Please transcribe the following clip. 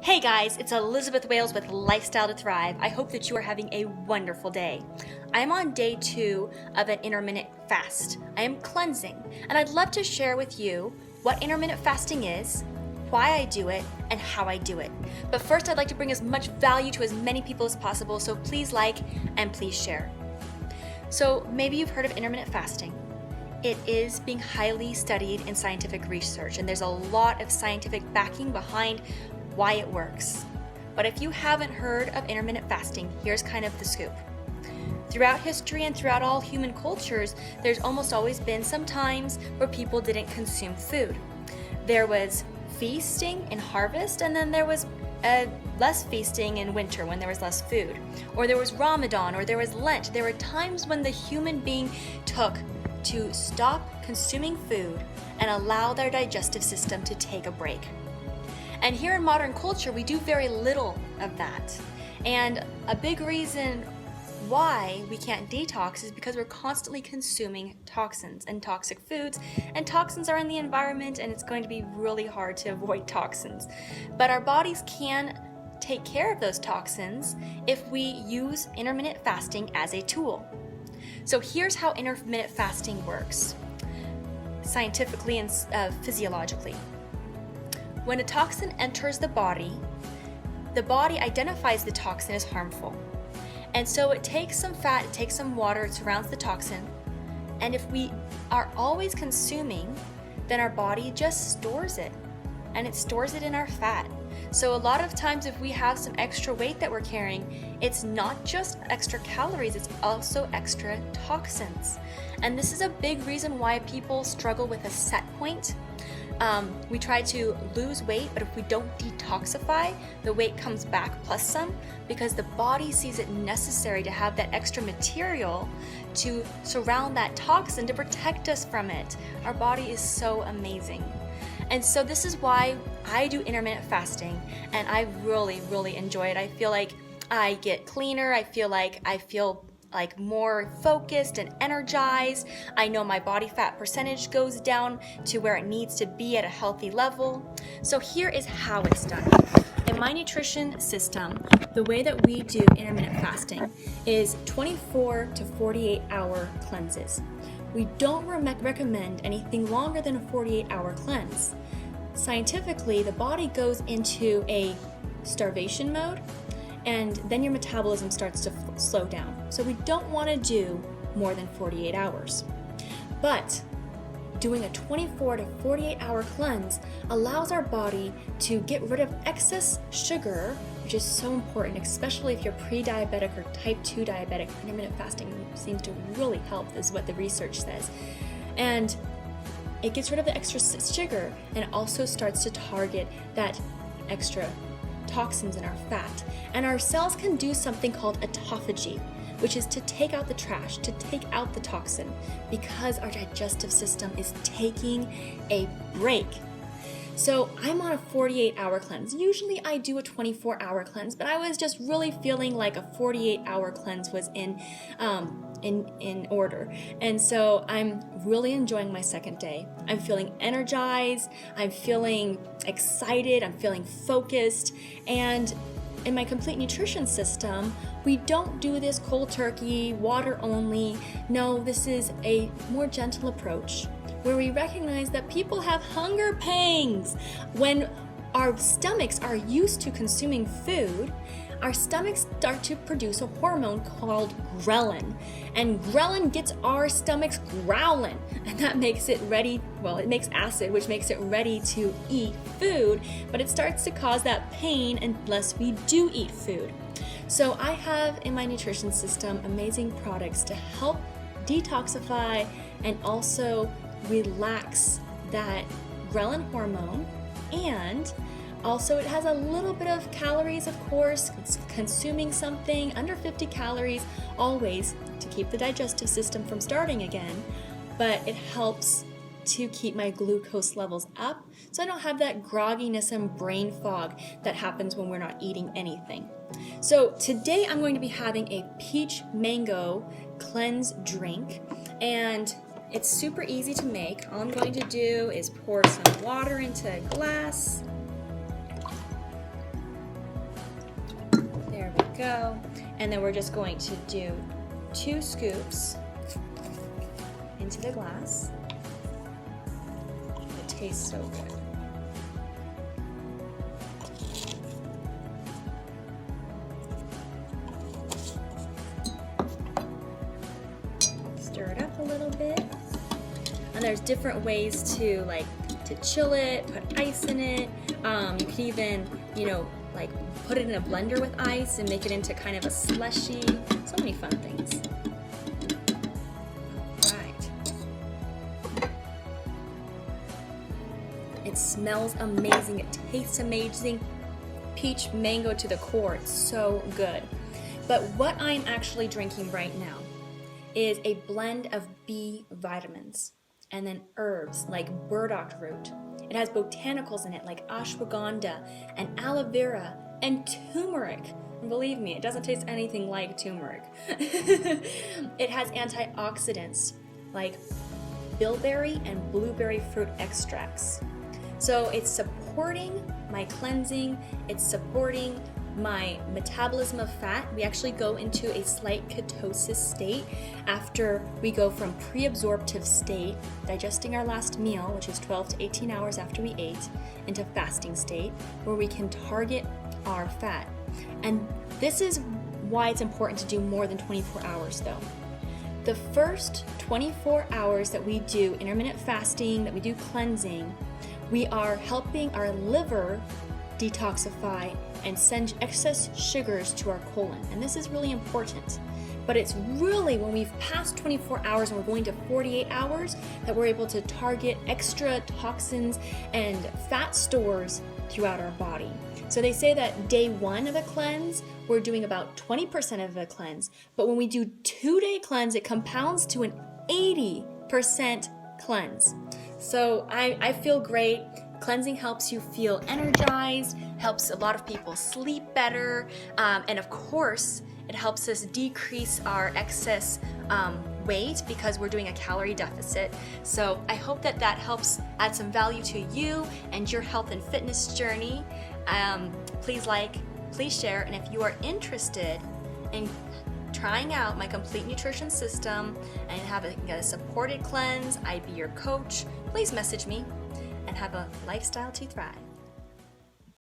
Hey guys, it's Elizabeth Wales with Lifestyle to Thrive. I hope that you are having a wonderful day. I am on day 2 of an intermittent fast. I am cleansing, and I'd love to share with you what intermittent fasting is, why I do it, and how I do it. But first, I'd like to bring as much value to as many people as possible, so please like and please share. So maybe you've heard of intermittent fasting. It is being highly studied in scientific research, and there's a lot of scientific backing behind why it works. But if you haven't heard of intermittent fasting, here's kind of the scoop. Throughout history and throughout all human cultures, there's almost always been some times where people didn't consume food. There was feasting in harvest, and then there was less feasting in winter when there was less food. Or there was Ramadan, or there was Lent. There were times when the human being took to stop consuming food and allow their digestive system to take a break. And here in modern culture, we do very little of that. And a big reason why we can't detox is because we're constantly consuming toxins and toxic foods, and toxins are in the environment, and it's going to be really hard to avoid toxins. But our bodies can take care of those toxins if we use intermittent fasting as a tool. So here's how intermittent fasting works, scientifically and physiologically. When a toxin enters the body identifies the toxin as harmful. And so it takes some fat, it takes some water, it surrounds the toxin. And if we are always consuming, then our body just stores it. And it stores it in our fat. So a lot of times if we have some extra weight that we're carrying, it's not just extra calories, it's also extra toxins. And this is a big reason why people struggle with a set point. We try to lose weight, but if we don't detoxify, the weight comes back plus some, because the body sees it necessary to have that extra material to surround that toxin to protect us from it. Our body is so amazing. And so this is why I do intermittent fasting, and I really, really enjoy it. I feel like I get cleaner, I feel like more focused and energized. I know my body fat percentage goes down to where it needs to be at a healthy level. So here is how it's done. In my nutrition system, the way that we do intermittent fasting is 24 to 48 hour cleanses. We don't recommend anything longer than a 48-hour cleanse. Scientifically, the body goes into a starvation mode, and then your metabolism starts to slow down. So we don't want to do more than 48 hours. But doing a 24 to 48 hour cleanse allows our body to get rid of excess sugar, which is so important, especially if you're pre-diabetic or type 2 diabetic. Intermittent fasting seems to really help, is what the research says. And it gets rid of the extra sugar, and it also starts to target that extra toxins in our fat. And our cells can do something called autophagy, which is to take out the trash, to take out the toxin, because our digestive system is taking a break. So I'm on a 48-hour cleanse. Usually I do a 24-hour cleanse, but I was just really feeling like a 48-hour cleanse was in order. And so I'm really enjoying my second day. I'm feeling energized, I'm feeling excited, I'm feeling focused, and in my complete nutrition system, we don't do this cold turkey, water only. No, this is a more gentle approach where we recognize that people have hunger pangs. When our stomachs are used to consuming food, our stomachs start to produce a hormone called ghrelin. And ghrelin gets our stomachs growling, and that makes it ready, it makes acid, which makes it ready to eat food, but it starts to cause that pain unless we do eat food. So I have in my nutrition system amazing products to help detoxify and also relax that ghrelin hormone, and also it has a little bit of calories, of course, consuming something under 50 calories always to keep the digestive system from starting again, but it helps to keep my glucose levels up so I don't have that grogginess and brain fog that happens when we're not eating anything. So today I'm going to be having a peach mango cleanse drink, and it's super easy to make. All I'm going to do is pour some water into a glass. go. And then we're just going to do 2 scoops into the glass. It tastes so good. Stir it up a little bit. And there's different ways to chill it, put ice in it. You can even, like put it in a blender with ice and make it into kind of a slushy. So many fun things. Right. It smells amazing. It tastes amazing. Peach mango to the core. It's so good. But what I'm actually drinking right now is a blend of B vitamins and then herbs like burdock root. It has botanicals in it like ashwagandha and aloe vera and turmeric. And believe me, it doesn't taste anything like turmeric. It has antioxidants like bilberry and blueberry fruit extracts. So it's supporting my cleansing, it's supporting my metabolism of fat. We actually go into a slight ketosis state after we go from pre-absorptive state, digesting our last meal, which is 12 to 18 hours after we ate, into fasting state, where we can target our fat. And this is why it's important to do more than 24 hours though. The first 24 hours that we do intermittent fasting, that we do cleansing, we are helping our liver detoxify and send excess sugars to our colon. And this is really important. But it's really when we've passed 24 hours and we're going to 48 hours that we're able to target extra toxins and fat stores throughout our body. So they say that day 1 of a cleanse, we're doing about 20% of a cleanse. But when we do 2-day cleanse, it compounds to an 80% cleanse. So I feel great. Cleansing helps you feel energized, helps a lot of people sleep better, and of course, it helps us decrease our excess weight because we're doing a calorie deficit. So I hope that helps add some value to you and your health and fitness journey. Please like, please share, and if you are interested in trying out my complete nutrition system and have a supported cleanse, I'd be your coach. Please message me. And have a lifestyle to thrive.